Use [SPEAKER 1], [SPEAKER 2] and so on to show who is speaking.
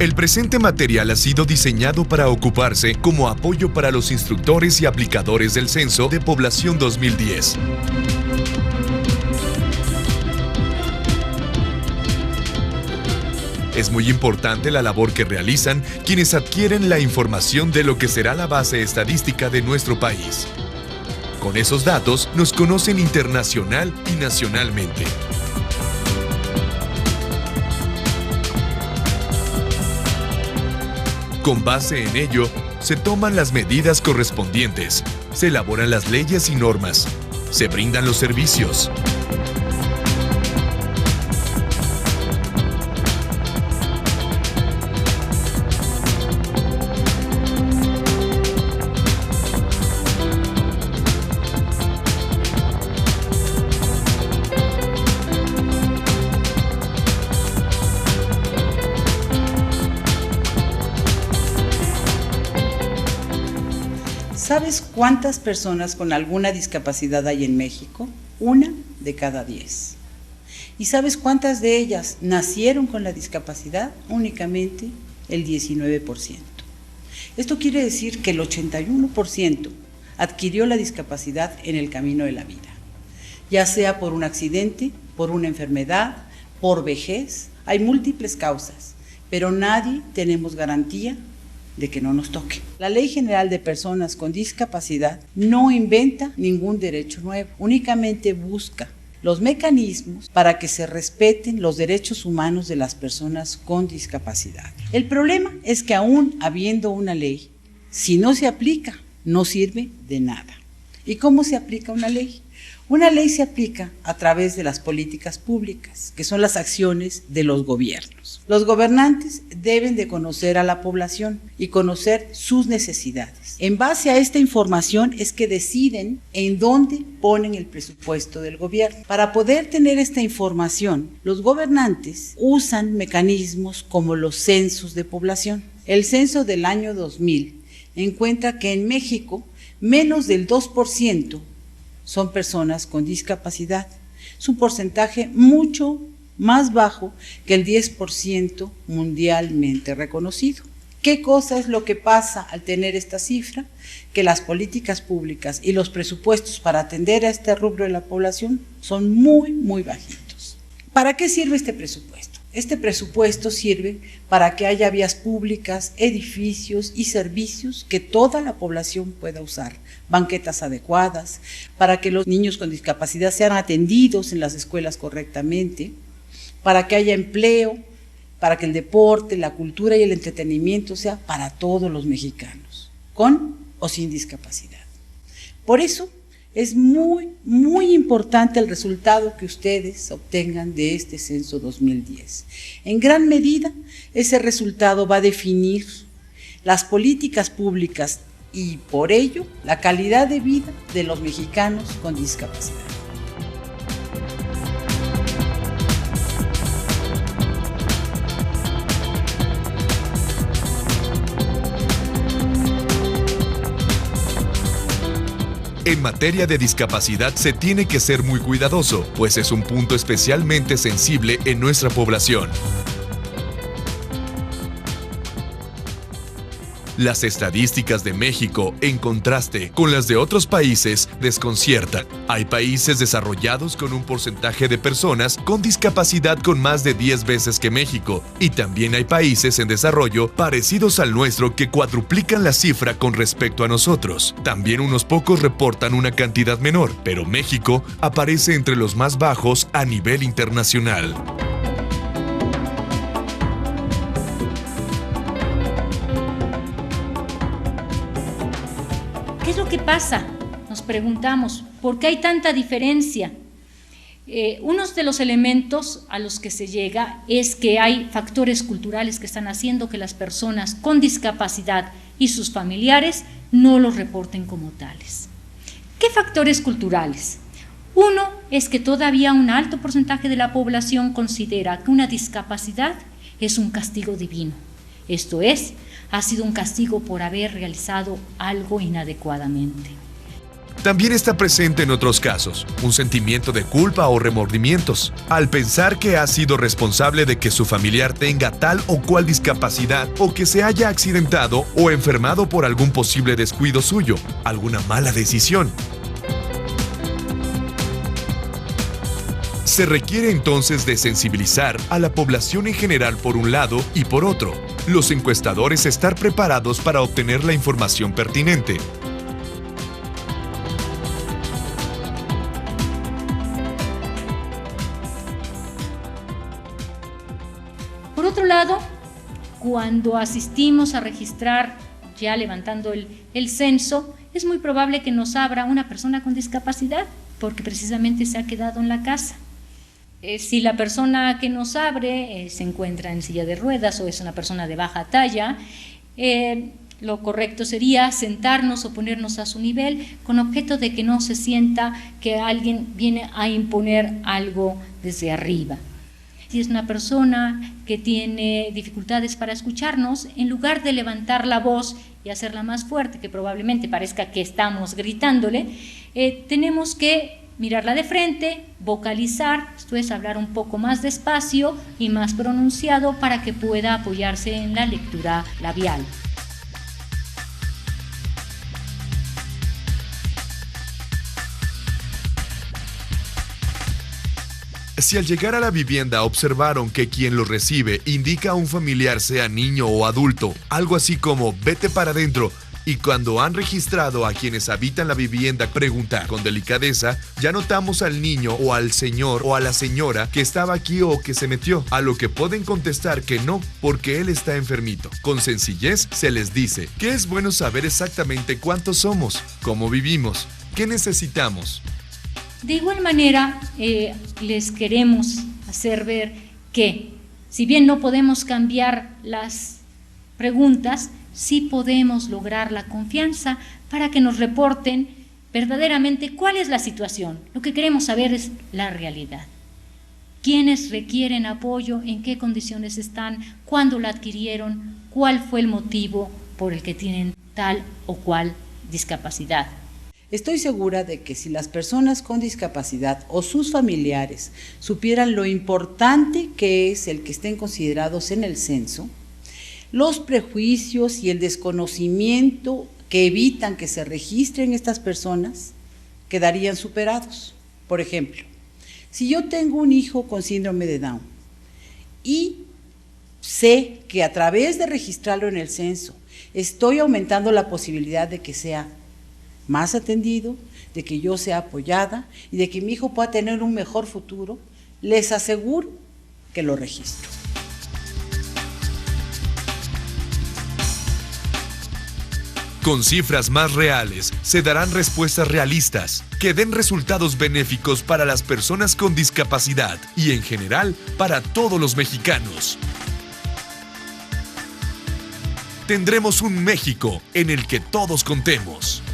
[SPEAKER 1] El presente material ha sido diseñado para ocuparse como apoyo para los instructores y aplicadores del Censo de Población 2010. Es muy importante la labor que realizan quienes adquieren la información de lo que será la base estadística de nuestro país. Con esos datos nos conocen internacional y nacionalmente. Con base en ello, se toman las medidas correspondientes, se elaboran las leyes y normas, se brindan los servicios.
[SPEAKER 2] ¿Sabes cuántas personas con alguna discapacidad hay en México? 1 de cada 10. ¿Y sabes cuántas de ellas nacieron con la discapacidad? Únicamente el 19%. Esto quiere decir que el 81% adquirió la discapacidad en el camino de la vida, ya sea por un accidente, por una enfermedad, por vejez. Hay múltiples causas, pero nadie tenemos garantía de que no nos toque. La Ley General de Personas con Discapacidad no inventa ningún derecho nuevo, únicamente busca los mecanismos para que se respeten los derechos humanos de las personas con discapacidad. El problema es que aún habiendo una ley, si no se aplica, no sirve de nada. ¿Y cómo se aplica una ley? Una ley se aplica a través de las políticas públicas, que son las acciones de los gobiernos. Los gobernantes deben de conocer a la población y conocer sus necesidades. En base a esta información es que deciden en dónde ponen el presupuesto del gobierno. Para poder tener esta información, los gobernantes usan mecanismos como los censos de población. El censo del año 2000 encuentra que en México menos del 2% son personas con discapacidad. Es un porcentaje mucho más bajo que el 10% mundialmente reconocido. ¿Qué cosa es lo que pasa al tener esta cifra? Que las políticas públicas y los presupuestos para atender a este rubro de la población son muy bajitos. ¿Para qué sirve este presupuesto? Este presupuesto sirve para que haya vías públicas, edificios y servicios que toda la población pueda usar, banquetas adecuadas, para que los niños con discapacidad sean atendidos en las escuelas correctamente, para que haya empleo, para que el deporte, la cultura y el entretenimiento sea para todos los mexicanos, con o sin discapacidad. Por eso es muy importante el resultado que ustedes obtengan de este censo 2010. En gran medida, ese resultado va a definir las políticas públicas y, por ello, la calidad de vida de los mexicanos con discapacidad.
[SPEAKER 1] En materia de discapacidad se tiene que ser muy cuidadoso, pues es un punto especialmente sensible en nuestra población. Las estadísticas de México, en contraste con las de otros países, desconciertan. Hay países desarrollados con un porcentaje de personas con discapacidad con más de 10 veces que México, y también hay países en desarrollo parecidos al nuestro que cuadruplican la cifra con respecto a nosotros. También unos pocos reportan una cantidad menor, pero México aparece entre los más bajos a nivel internacional.
[SPEAKER 3] ¿Qué es lo que pasa? Nos preguntamos, ¿por qué hay tanta diferencia? Uno de los elementos a los que se llega es que hay factores culturales que están haciendo que las personas con discapacidad y sus familiares no los reporten como tales. ¿Qué factores culturales? Uno es que todavía un alto porcentaje de la población considera que una discapacidad es un castigo divino. Esto es, ha sido un castigo por haber realizado algo inadecuadamente.
[SPEAKER 1] También está presente en otros casos un sentimiento de culpa o remordimientos, al pensar que ha sido responsable de que su familiar tenga tal o cual discapacidad o que se haya accidentado o enfermado por algún posible descuido suyo, alguna mala decisión. Se requiere entonces de sensibilizar a la población en general por un lado y por otro, los encuestadores estar preparados para obtener la información pertinente.
[SPEAKER 3] Por otro lado, cuando asistimos a registrar, ya levantando el censo, es muy probable que nos abra una persona con discapacidad, porque precisamente se ha quedado en la casa. Si la persona que nos abre se encuentra en silla de ruedas o es una persona de baja talla, lo correcto sería sentarnos o ponernos a su nivel con objeto de que no se sienta que alguien viene a imponer algo desde arriba. Si es una persona que tiene dificultades para escucharnos, en lugar de levantar la voz y hacerla más fuerte, que probablemente parezca que estamos gritándole, tenemos que mirarla de frente, vocalizar, esto es hablar un poco más despacio y más pronunciado para que pueda apoyarse en la lectura labial.
[SPEAKER 1] Si al llegar a la vivienda observaron que quien lo recibe indica a un familiar, sea niño o adulto, algo así como vete para adentro, y cuando han registrado a quienes habitan la vivienda preguntar con delicadeza, ya notamos al niño o al señor o a la señora que estaba aquí o que se metió, a lo que pueden contestar que no, porque él está enfermito. Con sencillez se les dice que es bueno saber exactamente cuántos somos, cómo vivimos, qué necesitamos.
[SPEAKER 3] De igual manera, les queremos hacer ver que, si bien no podemos cambiar las preguntas, sí podemos lograr la confianza para que nos reporten verdaderamente cuál es la situación. Lo que queremos saber es la realidad. ¿Quiénes requieren apoyo? ¿En qué condiciones están? ¿Cuándo la adquirieron? ¿Cuál fue el motivo por el que tienen tal o cual discapacidad?
[SPEAKER 2] Estoy segura de que si las personas con discapacidad o sus familiares supieran lo importante que es el que estén considerados en el censo, los prejuicios y el desconocimiento que evitan que se registren estas personas quedarían superados. Por ejemplo, si yo tengo un hijo con síndrome de Down y sé que a través de registrarlo en el censo estoy aumentando la posibilidad de que sea más atendido, de que yo sea apoyada y de que mi hijo pueda tener un mejor futuro, les aseguro que lo registro.
[SPEAKER 1] Con cifras más reales, se darán respuestas realistas, que den resultados benéficos para las personas con discapacidad y en general para todos los mexicanos. Tendremos un México en el que todos contemos.